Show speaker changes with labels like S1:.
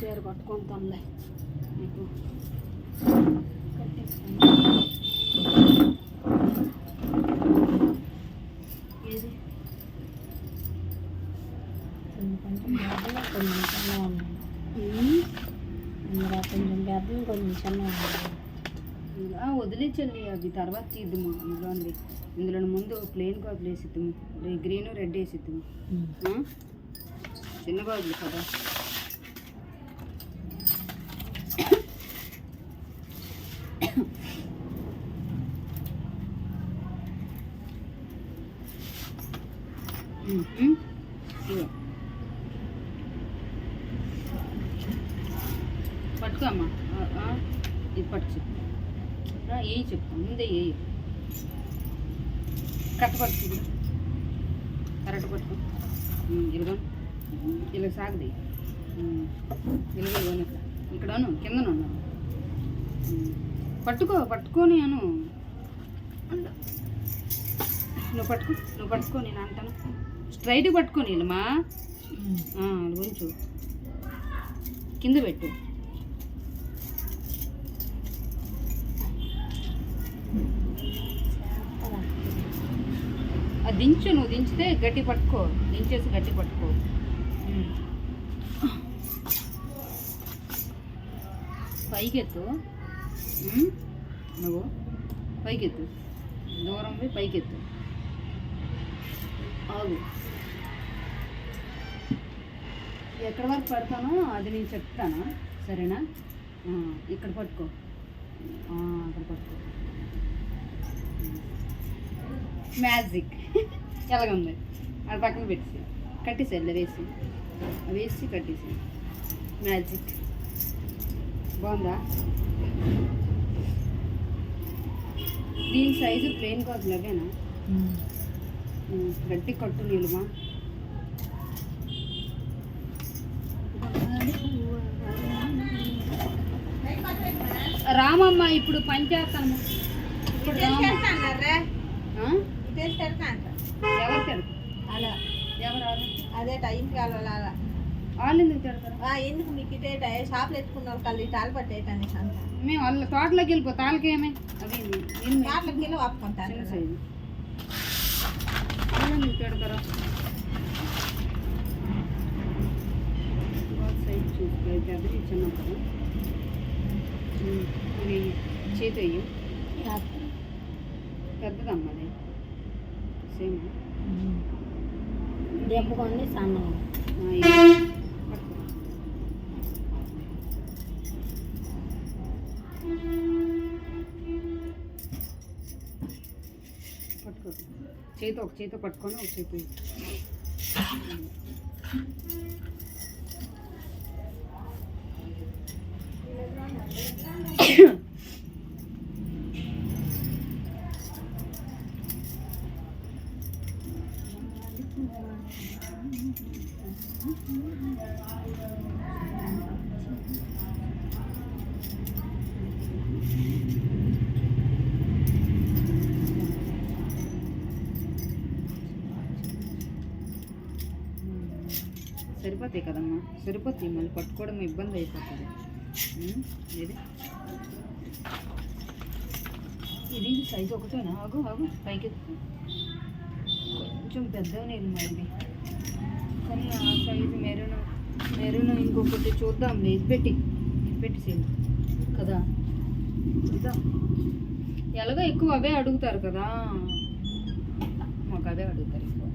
S1: చీర కట్టుకుంటానులే మీకు కట్టేస్తాను. ఏది కొంచెం పెద్దగా కొంచెం చిన్నగా ఉన్నాయి. ఇందులో కొంచెం పెద్దవి కొంచెం చిన్నగా ఉన్నాయి.
S2: ఇలా వదిలించండి, అవి తర్వాత తీద్దాము. ఇందులో ముందు ప్లెయిన్ గాజులు వేసిద్దాము, గ్రీన్ రెడ్ వేసిద్దాము. చిన్న గాజులు కదా. పట్టుకో అమ్మా, ఇది పట్టు చెప్పు, ఏ చెప్తాను ముందే ఏ కట్ట పట్టుకు ఇప్పుడు కరెక్ట్ పట్టుకో. ఇలాగో ఇలా సాగది, ఇలాగోని ఇక్కడను కిందను పట్టుకొని అను. నువ్వు పట్టుకో నేను అంటాను. స్ట్రైట్గా పట్టుకొని వెళ్ళమా, కొంచెం కింద పెట్టు. అది దించు, నువ్వు దించితే గట్టి పట్టుకో, దించేసి గట్టి పట్టుకో. పైకెత్తు, నువ్వు పైకెత్తు, దూరం పోయి పైకెత్తు. ఆగు, ఎక్కడి వరకు పడతానో అది నేను చెప్తాను, సరేనా? ఇక్కడ పట్టుకో, అక్కడ పట్టుకో. మ్యాజిక్ ఎలాగుంది, అది పక్కన పెట్టేసి కట్టేసేయాలి, వేసి కట్టేసి. మ్యాజిక్ బాగుందా? దీని సైజు ప్లెయిన్ గాజులు అవేనా? గట్టి కట్టు నీళ్ళమా. రామమ్మ ఇప్పుడు పనిచేస్తాను. ఇప్పుడు ఎవరు తిడతారు అలా? ఎవరు
S1: అదే టైంకి కావాలా
S2: వాళ్ళు ఎందుకు తిడతారు?
S1: ఎందుకు మీకు ఇటే షాప్లు ఎత్తుకున్న వాళ్ళు తాళ్ళు పట్టేయటాన్ని
S2: మేము వాళ్ళ తోటలోకి వెళ్ళిపో. తాళ్ళకేమే అవి
S1: తోటలోకి వెళ్ళి వాపుకుంటాను.
S2: సైజు వాళ్ళు ఎందుకు తిడతారా? సైజు చూసుకో, పెద్దది చిన్నప్పుడు చేతి అయ్యి పెద్దదమ్మా, అది సేమ్
S1: దెబ్బకొని సన్నగా
S2: పట్టుకో. ఒక చేతితో పట్టుకొని ఒక చేతి సరిపోతాయి కదమ్మా, సరిపోతాయి. మళ్ళీ పట్టుకోవడం ఇబ్బంది అయిపోతుంది. ఇది సైజు ఒకటేనా? ఆగు పైకి కొంచెం పెద్దగా నేను మరి, కానీ ఆ సైజు మెరూన్ ఇంకొకటి చూద్దాంలే. ఇది పెట్టి సేమ్ కదా. చూద్దాం, ఎలాగో ఎక్కువ అవే అడుగుతారు కదా, మాకు అవే అడుగుతారు ఎక్కువ.